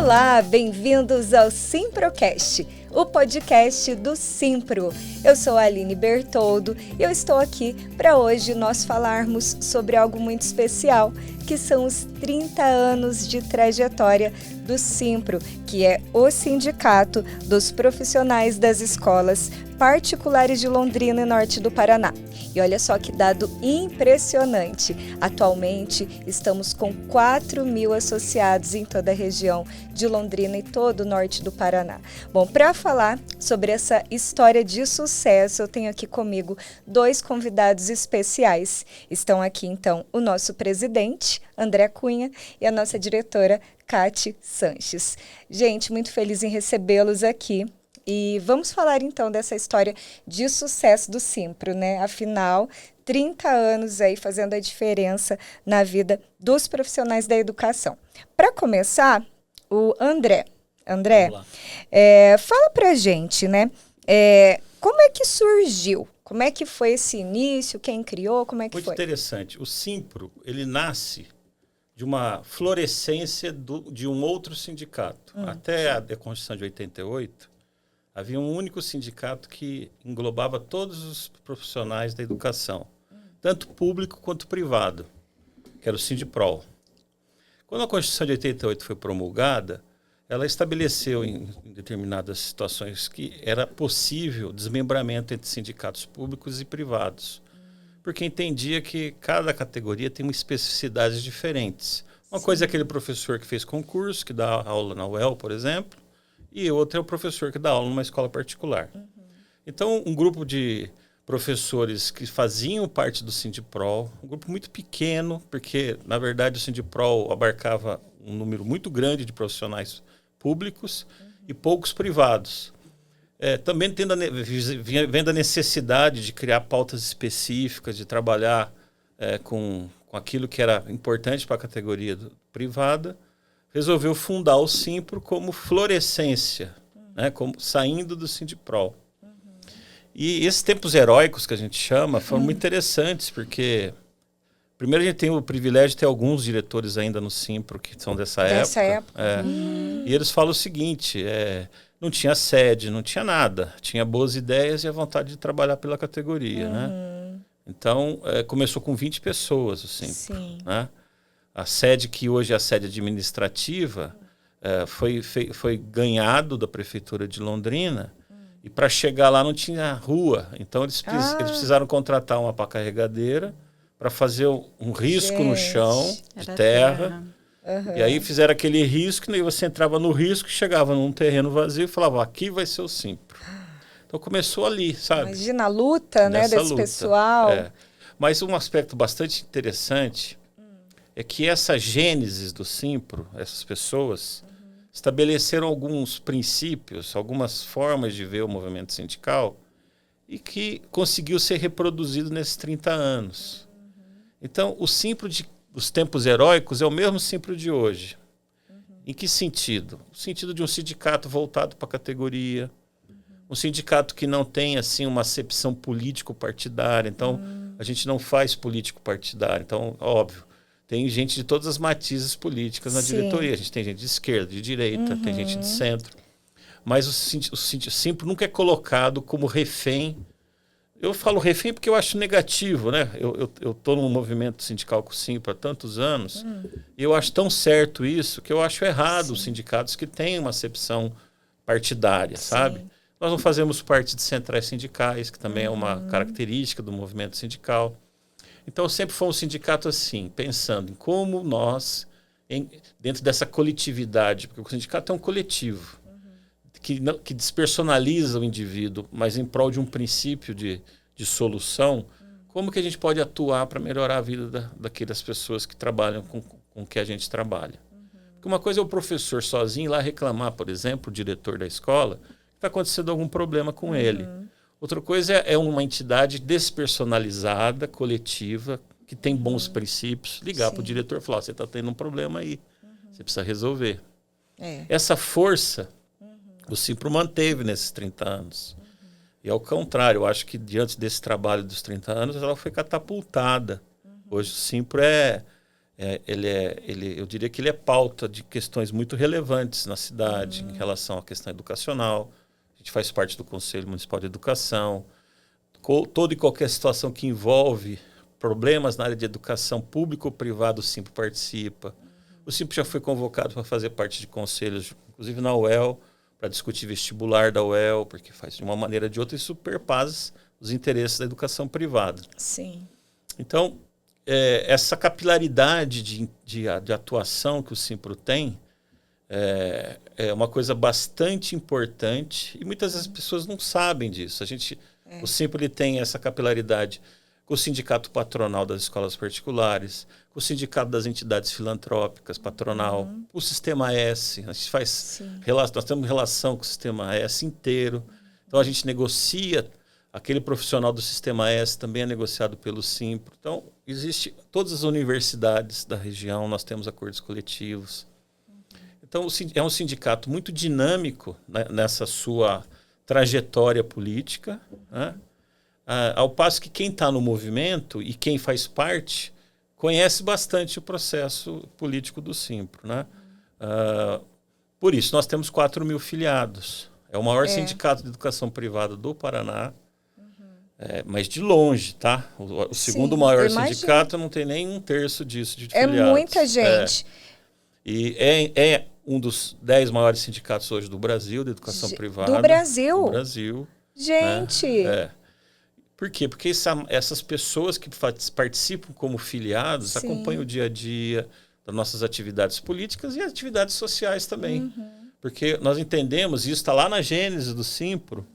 Olá, bem-vindos ao Simprocast, o podcast do Simpro. Eu sou a Aline Bertoldo e eu estou aqui para hoje nós falarmos sobre algo muito especial, que são os 30 anos de trajetória do Simpro, que é o sindicato dos profissionais das escolas particulares de Londrina e Norte do Paraná. E olha só que dado impressionante. Atualmente, estamos com 4.000 associados em toda a região de Londrina e todo o norte do Paraná. Bom, para falar sobre essa história de sucesso, eu tenho aqui comigo dois convidados especiais. Estão aqui, então, o nosso presidente, André Cunha, e a nossa diretora, Cati Sanches. Gente, muito feliz em recebê-los aqui. E vamos falar então dessa história de sucesso do Simpro, né? Afinal, 30 anos aí fazendo a diferença na vida dos profissionais da educação. Para começar, o André, fala pra gente, né? Como é que surgiu? Como é que foi esse início? Quem criou? Como é que foi? Muito interessante. O Simpro, ele nasce de uma florescência de um outro sindicato. Até a Constituição de 88, havia um único sindicato que englobava todos os profissionais da educação, tanto público quanto privado, que era o Sindiprol. Quando a Constituição de 88 foi promulgada, ela estabeleceu em determinadas situações que era possível desmembramento entre sindicatos públicos e privados, porque entendia que cada categoria tem uma especificidades diferentes. Uma coisa é aquele professor que fez concurso, que dá aula na UEL, por exemplo, e outro é o professor que dá aula numa escola particular. Então, um grupo de professores que faziam parte do Sindiprol, um grupo muito pequeno, porque, na verdade, o Sindiprol abarcava um número muito grande de profissionais públicos e poucos privados. Também vendo a necessidade de criar pautas específicas, de trabalhar com aquilo que era importante para a categoria privada, resolveu fundar o Simpro como florescência, né, como saindo do Sindiprol. E esses tempos heróicos que a gente chama foram muito interessantes, porque primeiro a gente tem o privilégio de ter alguns diretores ainda no Simpro que são dessa época. E eles falam o seguinte, não tinha sede, não tinha nada, tinha boas ideias e a vontade de trabalhar pela categoria. Né? Então, começou com 20 pessoas o Simpro. Né? A sede, que hoje é a sede administrativa, foi ganhado da Prefeitura de Londrina, e para chegar lá não tinha rua. Então eles precisaram contratar uma pá carregadeira para fazer um risco no chão de terra. E aí fizeram aquele risco, e você entrava no risco, chegava num terreno vazio e falava, aqui vai ser o Simpro. Então começou ali, sabe? Imagina a luta, né, desse pessoal. Mas um aspecto bastante interessante é que essa gênese do Simpro, essas pessoas, estabeleceram alguns princípios, algumas formas de ver o movimento sindical e que conseguiu ser reproduzido nesses 30 anos. Então, o Simpro dos tempos heróicos é o mesmo Simpro de hoje. Em que sentido? O sentido de um sindicato voltado para a categoria, um sindicato que não tem assim uma acepção político-partidária. Então, a gente não faz político-partidário. Então, óbvio, tem gente de todas as matizes políticas na diretoria. A gente tem gente de esquerda, de direita, tem gente de centro. Mas o Simpro nunca é colocado como refém. Eu falo refém porque eu acho negativo, né? Eu estou num movimento sindical com o Simpro há tantos anos, e eu acho tão certo isso que eu acho errado os sindicatos que têm uma acepção partidária, sabe? Nós não fazemos parte de centrais sindicais, que também é uma característica do movimento sindical. Então, sempre foi um sindicato assim, pensando em como nós, dentro dessa coletividade, porque o sindicato é um coletivo, que despersonaliza o indivíduo, mas em prol de um princípio de solução, como que a gente pode atuar para melhorar a vida daquelas pessoas que trabalham com o que a gente trabalha. Porque uma coisa é o professor sozinho ir lá reclamar, por exemplo, o diretor da escola, que está acontecendo algum problema com ele. Outra coisa é uma entidade despersonalizada, coletiva, que tem bons princípios, ligar para o diretor e falar, você está tendo um problema aí, você precisa resolver. Essa força o Simpro manteve nesses 30 anos. E ao contrário, eu acho que diante desse trabalho dos 30 anos, ela foi catapultada. Hoje o Simpro eu diria que ele é pauta de questões muito relevantes na cidade, em relação à questão educacional. A gente faz parte do Conselho Municipal de Educação. Toda e qualquer situação que envolve problemas na área de educação pública ou privada, o Simpro participa. O Simpro já foi convocado para fazer parte de conselhos, inclusive na UEL, para discutir vestibular da UEL, porque faz de uma maneira ou de outra e superpassa os interesses da educação privada. Sim. Então, essa capilaridade de atuação que o Simpro tem é uma coisa bastante importante e muitas vezes as pessoas não sabem disso. O Simpro ele tem essa capilaridade com o Sindicato Patronal das Escolas Particulares, com o Sindicato das Entidades Filantrópicas, patronal, o Sistema S. A gente nós temos relação com o Sistema S inteiro. Então, a gente negocia, aquele profissional do Sistema S também é negociado pelo Simpro. Então, existe todas as universidades da região, nós temos acordos coletivos. Então, é um sindicato muito dinâmico, né, nessa sua trajetória política, né? Ao passo que quem está no movimento e quem faz parte conhece bastante o processo político do Simpro, né? Por isso, nós temos 4.000 filiados. É o maior sindicato de educação privada do Paraná, mas de longe, tá? O segundo maior sindicato não tem nem 1/3 disso de filiados. É muita gente. E é um dos 10 maiores sindicatos hoje do Brasil, de educação privada. Do Brasil? Do Brasil. Gente! Né? Por quê? Porque essas pessoas que participam como filiados acompanham o dia a dia das nossas atividades políticas e atividades sociais também. Porque nós entendemos, e isso está lá na gênese do Simpro,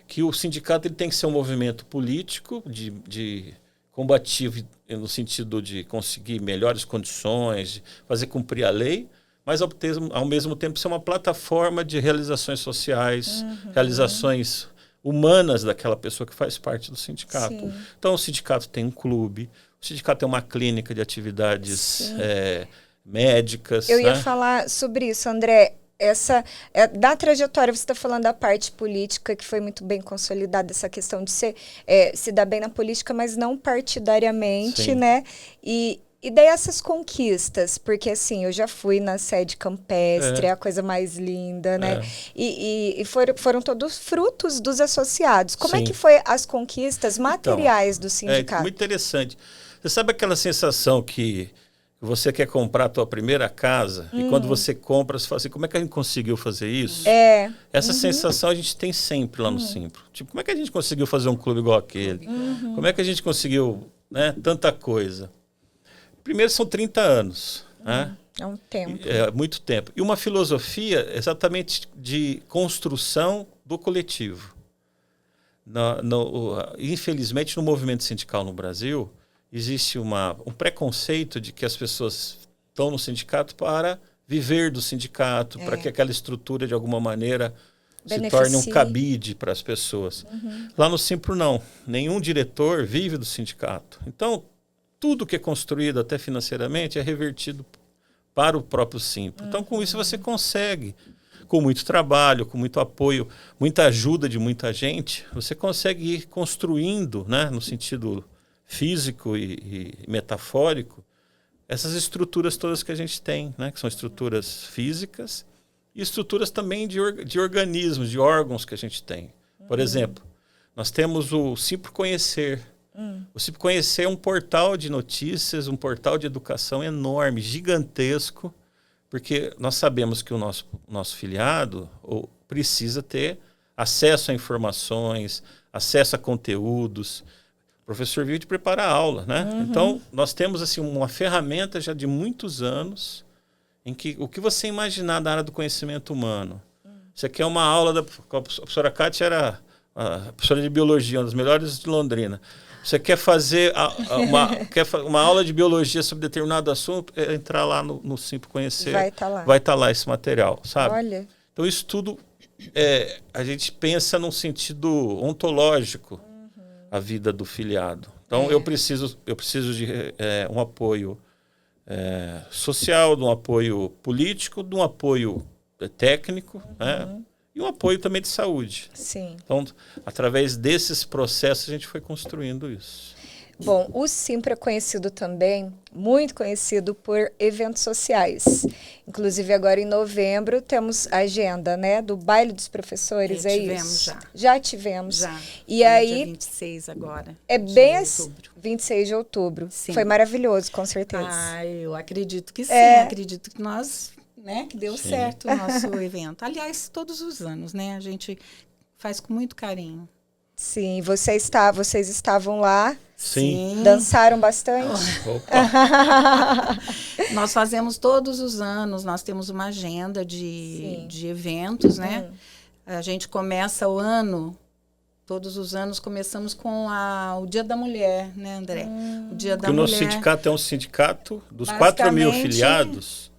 que o sindicato ele tem que ser um movimento político, de combativo no sentido de conseguir melhores condições, de fazer cumprir a lei, mas ao mesmo tempo ser uma plataforma de realizações sociais, realizações humanas daquela pessoa que faz parte do sindicato. Então, o sindicato tem um clube, o sindicato tem uma clínica de atividades médicas. Eu ia falar sobre isso, André. Da trajetória, você está falando da parte política, que foi muito bem consolidada, essa questão de se dar bem na política, mas não partidariamente, né? E daí essas conquistas, porque assim, eu já fui na sede campestre, é a coisa mais linda, né? E foram todos frutos dos associados. Como é que foi as conquistas materiais do sindicato? É muito interessante. Você sabe aquela sensação que você quer comprar a tua primeira casa e quando você compra, você fala assim, como é que a gente conseguiu fazer isso? Essa sensação a gente tem sempre lá no Simpro. Tipo, como é que a gente conseguiu fazer um clube igual aquele? Como é que a gente conseguiu, né, tanta coisa? Primeiro, são 30 anos. Né? É um tempo. É muito tempo. E uma filosofia exatamente de construção do coletivo. Infelizmente, no movimento sindical no Brasil, existe um preconceito de que as pessoas estão no sindicato para viver do sindicato, para que aquela estrutura, de alguma maneira, se torne um cabide para as pessoas. Lá no Simpro, não. Nenhum diretor vive do sindicato. Então, tudo que é construído, até financeiramente, é revertido para o próprio Simpro. Então, com isso, você consegue, com muito trabalho, com muito apoio, muita ajuda de muita gente, você consegue ir construindo, né, no sentido físico e metafórico, essas estruturas todas que a gente tem, né, que são estruturas físicas e estruturas também de organismos, de órgãos que a gente tem. Por exemplo, nós temos o Simpro Conhecer. O Simpro Conhecer é um portal de notícias, um portal de educação enorme, gigantesco, porque nós sabemos que o nosso filiado precisa ter acesso a informações, acesso a conteúdos. O professor vive de preparar a aula, né? Então, nós temos assim, uma ferramenta já de muitos anos em que o que você imaginar da área do conhecimento humano. Você quer uma aula a professora Kátia era a professora de biologia, uma das melhores de Londrina. Você quer fazer uma aula de biologia sobre determinado assunto, entrar lá no Simpro Conhecer. Vai estar lá esse material, sabe? Olha. Então, isso tudo, a gente pensa num sentido ontológico a vida do filiado. Então, eu preciso de um apoio social, de um apoio político, de um apoio técnico, né? E um apoio também de saúde. Sim. Então, através desses processos, a gente foi construindo isso. Bom, o Simpro é conhecido também, muito conhecido por eventos sociais. Inclusive, agora em novembro, temos a agenda, né, do Baile dos Professores, é tivemos isso? já. Já tivemos. Já. E Foi aí, dia 26 agora. é de bem outubro. 26 de outubro. Sim. Foi maravilhoso, com certeza. Ah, eu acredito que sim. É. Acredito que nós, né, que deu Sim. certo o nosso evento. Aliás, todos os anos, né? A gente faz com muito carinho. Sim, vocês estavam lá, Sim. dançaram bastante? Opa. Nós fazemos todos os anos, nós temos uma agenda Sim. de eventos, né? A gente começa o ano, todos os anos começamos com o Dia da Mulher, né, André? O Dia da Porque o nosso Mulher. sindicato é um sindicato dos Basicamente, 4.000 filiados,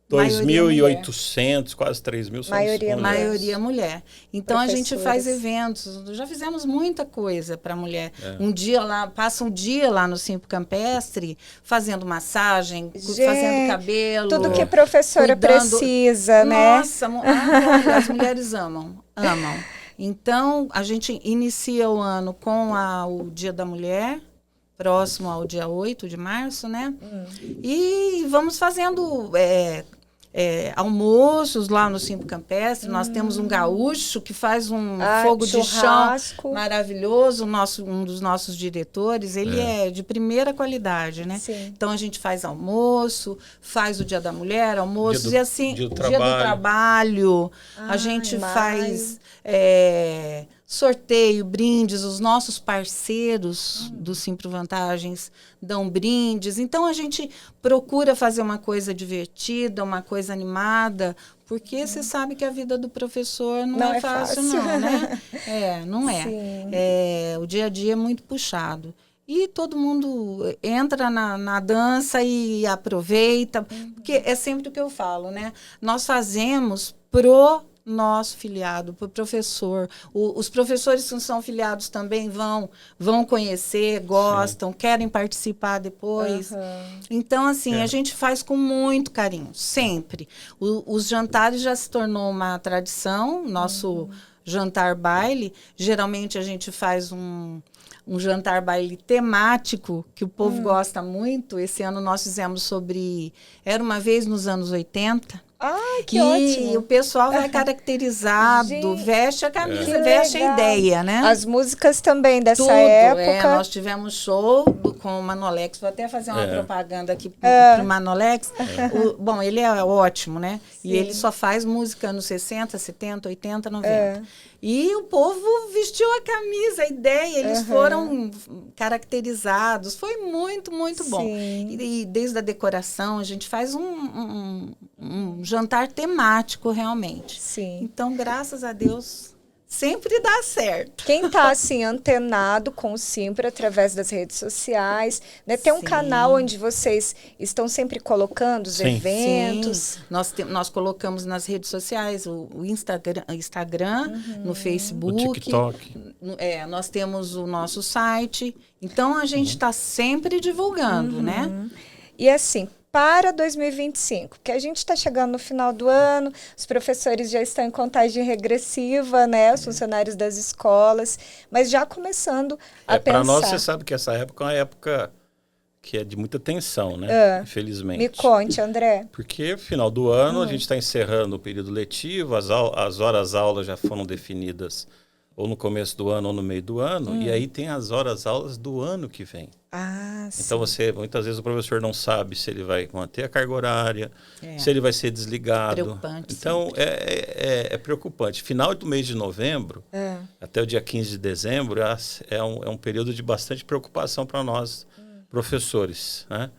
maioria 2.800, quase 3.000 são Maioria mulheres. Maioria mulher. Então a gente faz Professoras. eventos. Já fizemos muita coisa para mulher. Um dia lá, passa um dia lá no Simpro Campestre, fazendo massagem, fazendo cabelo. Tudo que a professora cuidando. precisa, né? Nossa, as mulheres amam. Então, a gente inicia o ano com o Dia da Mulher, próximo ao dia 8 de março, né? E vamos fazendo almoços lá no Simpro Campestre. Nós temos um gaúcho que faz um fogo de churrasco. chão maravilhoso. Um dos nossos diretores, ele é de primeira qualidade, né? Sim. Então, a gente faz almoço, faz o Dia da Mulher, almoços, Dia do- e assim, dia do Dia do Trabalho. A gente faz sorteio, brindes. Os nossos parceiros do Simpro Vantagens dão brindes. Então, a gente procura fazer uma coisa divertida, uma coisa animada, porque você sabe que a vida do professor não é fácil, não, né? Não é. Sim. O dia a dia é muito puxado. E todo mundo entra na dança e aproveita, porque é sempre o que eu falo, né? Nós fazemos pro nosso filiado, para o professor. Os professores que não são filiados também vão conhecer, gostam, querem participar depois. Então, assim, a gente faz com muito carinho, sempre. Os jantares já se tornou uma tradição, nosso jantar baile. Geralmente a gente faz um jantar baile temático, que o povo gosta muito. Esse ano nós fizemos sobre Era Uma Vez nos Anos 80. Ai, que E ótimo. o pessoal vai caracterizado, Gente, veste a camisa, que veste a legal. ideia, né? As músicas também dessa Tudo, época. nós tivemos show com o Manolex, vou até fazer uma propaganda aqui pro Manolex. Bom, ele é ótimo, né? Sim. E ele só faz música nos 60, 70, 80, 90. E o povo vestiu a camisa, a ideia, eles foram caracterizados. Foi muito, muito bom. Sim. E desde a decoração, a gente faz um jantar temático, realmente. Sim. Então, graças a Deus, sempre dá certo. Quem está assim antenado com o Simpro através das redes sociais, né? Tem um canal onde vocês estão sempre colocando os Sim. eventos. Sim, nós colocamos nas redes sociais, o Instagram, no Facebook. O TikTok. Nós temos o nosso site. Então, a gente está sempre divulgando, né? E assim, para 2025, que a gente está chegando no final do ano, os professores já estão em contagem regressiva, né? Os funcionários das escolas, mas já começando a pensar. Para nós, você sabe que essa época é uma época que é de muita tensão, né? Infelizmente. Me conte, André. Porque final do ano a gente está encerrando o período letivo, as horas-aulas já foram definidas ou no começo do ano ou no meio do ano, e aí tem as horas-aulas do ano que vem. Ah, sim. Então, muitas vezes o professor não sabe se ele vai manter a carga horária, se ele vai ser desligado. Preocupante. Então, é preocupante. Final do mês de novembro, até o dia 15 de dezembro, é um período de bastante preocupação para nós, professores, né?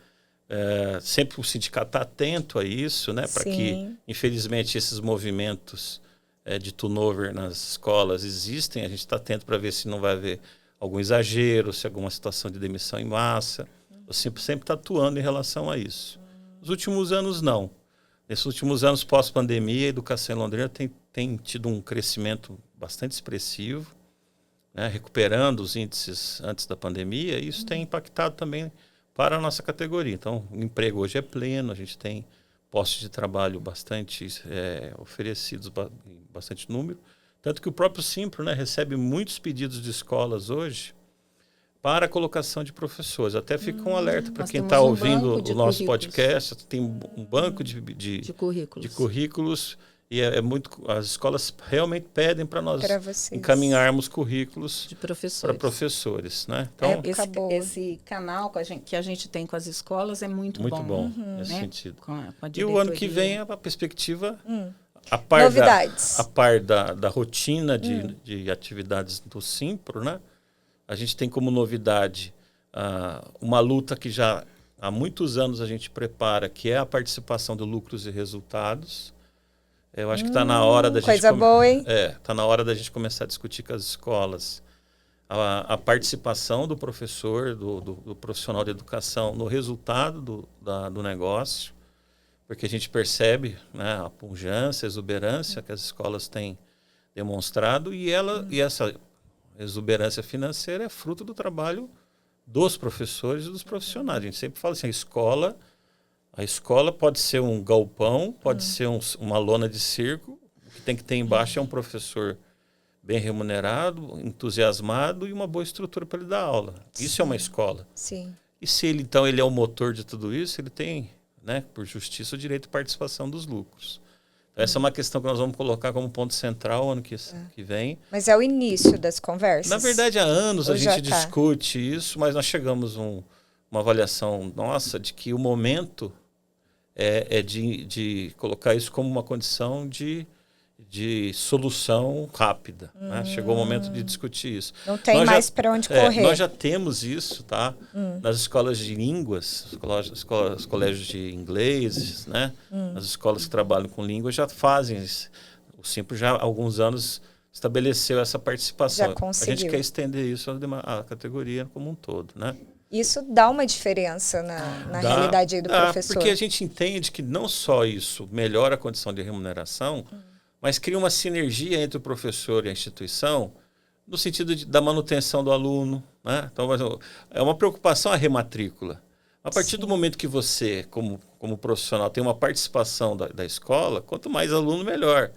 Sempre o sindicato está atento a isso, né? Para que, infelizmente, esses movimentos de turnover nas escolas existem, a gente está atento para ver se não vai haver algum exagero, se alguma situação de demissão em massa. Eu sempre está atuando em relação a isso. Nos últimos anos, não. Nesses últimos anos, pós-pandemia, a educação em Londrina tem tido um crescimento bastante expressivo, né, recuperando os índices antes da pandemia, e isso tem impactado também para a nossa categoria. Então, o emprego hoje é pleno, a gente tem postos de trabalho bastante oferecidos, em bastante número. Tanto que o próprio Simpro, né, recebe muitos pedidos de escolas hoje para a colocação de professores. Até fica um alerta para Nós quem temos está um ouvindo banco de o nosso currículos. podcast. Tem um banco de currículos. currículos e é muito. As escolas realmente pedem para nós Para vocês. encaminharmos currículos De para professores. professores, né? Então, Esse canal que a gente tem com as escolas é muito bom. nesse né? sentido. Com a E o ano que diretoria. vem a perspectiva, Novidades. a par da rotina de atividades do Simpro, né? A gente tem como novidade uma luta que já há muitos anos a gente prepara, que é a participação do lucros e resultados. Eu acho que está na hora da gente... Coisa boa, hein? Está na hora da gente começar a discutir com as escolas a participação do professor, do profissional de educação no resultado do negócio, porque a gente percebe, né, a pujança, a exuberância que as escolas têm demonstrado e essa exuberância financeira é fruto do trabalho dos professores e dos profissionais. A gente sempre fala assim, a escola pode ser um galpão, pode ser uma lona de circo, o que tem que ter embaixo é um professor bem remunerado, entusiasmado e uma boa estrutura para ele dar aula. Isso é uma escola. Sim. E se ele, então, ele é o motor de tudo isso, ele tem, né, por justiça, o direito de participação dos lucros. Então, essa é uma questão que nós vamos colocar como ponto central ano que vem. Mas é o início das conversas? Na verdade, há anos Ou a já gente tá? discute isso, mas nós chegamos a uma avaliação nossa de que o momento é de colocar isso como uma condição de solução rápida. Né? Chegou o momento de discutir isso. Não tem mais para onde correr. Nós já temos isso, tá? Nas escolas de línguas, os colégios de inglês, né? As escolas que trabalham com língua já fazem isso. O Simpro já há alguns anos estabeleceu essa participação. Já conseguiu. A gente quer estender isso à categoria como um todo, né? Isso dá uma diferença na realidade aí do professor. Porque a gente entende que não só isso melhora a condição de remuneração, mas cria uma sinergia entre o professor e a instituição no sentido da manutenção do aluno. Né? Então, é uma preocupação a rematrícula. A partir do momento que você, como profissional, tem uma participação da escola, quanto mais aluno, melhor.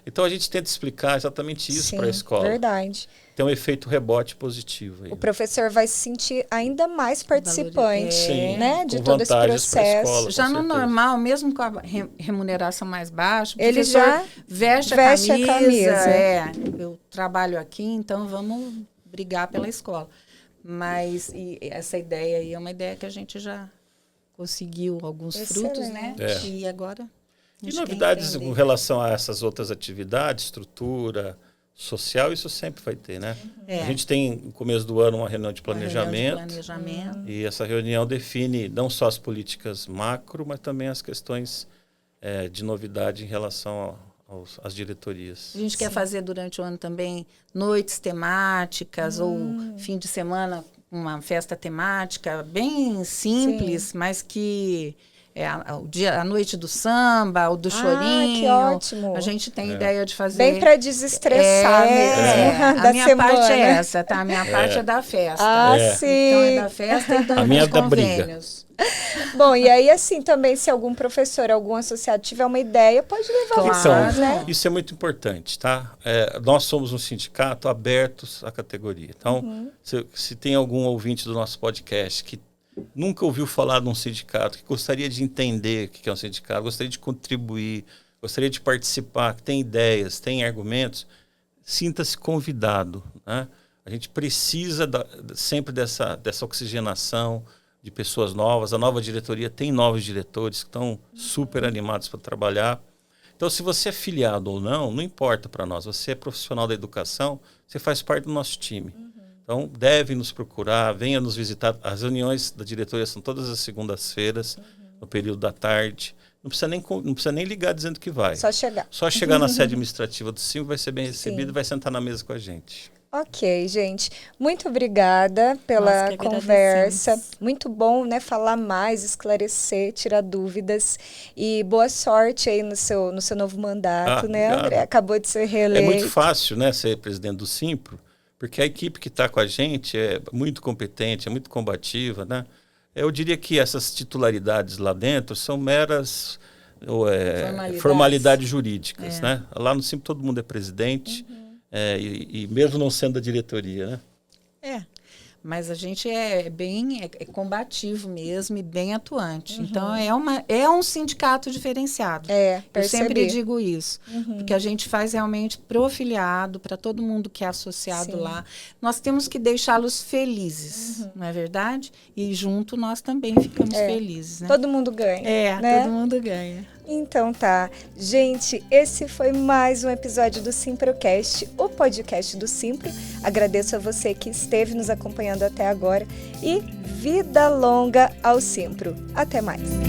Então, a gente tenta explicar exatamente isso para a escola. Verdade. Tem um efeito rebote positivo. Aí. O professor vai se sentir ainda mais participante, Sim, né, de com todo esse vantagens pra processo. escola. Já Com no certeza. normal, mesmo com a remuneração mais baixa, o Ele professor já veste a camisa. Eu trabalho aqui, então vamos brigar pela escola. Mas essa ideia aí é uma ideia que a gente já conseguiu alguns frutos, né? E agora... E novidades com relação a essas outras atividades, estrutura social, isso sempre vai ter, né? A gente tem, no começo do ano, uma reunião de planejamento. E essa reunião define não só as políticas macro, mas também as questões de novidade em relação às diretorias. A gente quer fazer durante o ano também noites temáticas ou fim de semana uma festa temática bem simples, mas que a noite do samba, o do chorinho. Que ótimo. A gente tem ideia de fazer. Bem para desestressar mesmo. Da a minha semana. parte é essa, tá? A minha parte é da festa. Sim. Então é da festa e A minha é dos da briga. convênios. Bom, e aí assim também, se algum professor, algum associado tiver uma ideia, pode levar vocês, né? Isso é muito importante, tá? Nós somos um sindicato abertos à categoria. Então, se tem algum ouvinte do nosso podcast que nunca ouviu falar de um sindicato, que gostaria de entender o que é um sindicato, gostaria de contribuir, gostaria de participar, que tem ideias, tem argumentos, sinta-se convidado, né? A gente precisa sempre dessa oxigenação de pessoas novas. A nova diretoria tem novos diretores que estão super animados para trabalhar. Então, se você é filiado ou não, não importa para nós. Você é profissional da educação, você faz parte do nosso time. Então, deve nos procurar, venha nos visitar. As reuniões da diretoria são todas as segundas-feiras, no período da tarde. Não precisa nem ligar dizendo que vai. Só chegar. Só chegar na sede administrativa do Simpro, vai ser bem recebido e vai sentar na mesa com a gente. Ok, gente. Muito obrigada pela conversa. Muito bom, né? Falar mais, esclarecer, tirar dúvidas. E boa sorte aí no seu novo mandato, né, obrigado. André? Acabou de ser reeleito. É muito fácil, né, ser presidente do Simpro, porque a equipe que está com a gente é muito competente, é muito combativa, né? Eu diria que essas titularidades lá dentro são meras formalidades jurídicas, né? Lá no Simpro todo mundo é presidente, e mesmo não sendo da diretoria, né? Mas a gente é bem combativo mesmo e bem atuante. Então, é um sindicato diferenciado. Eu percebi. sempre digo isso. Porque a gente faz realmente pro afiliado, para todo mundo que é associado lá. Nós temos que deixá-los felizes, não é verdade? E junto nós também ficamos felizes. Né? Todo mundo ganha. Né? Todo mundo ganha. Então tá. Gente, esse foi mais um episódio do Simprocast, o podcast do Simpro. Agradeço a você que esteve nos acompanhando até agora e vida longa ao Simpro. Até mais.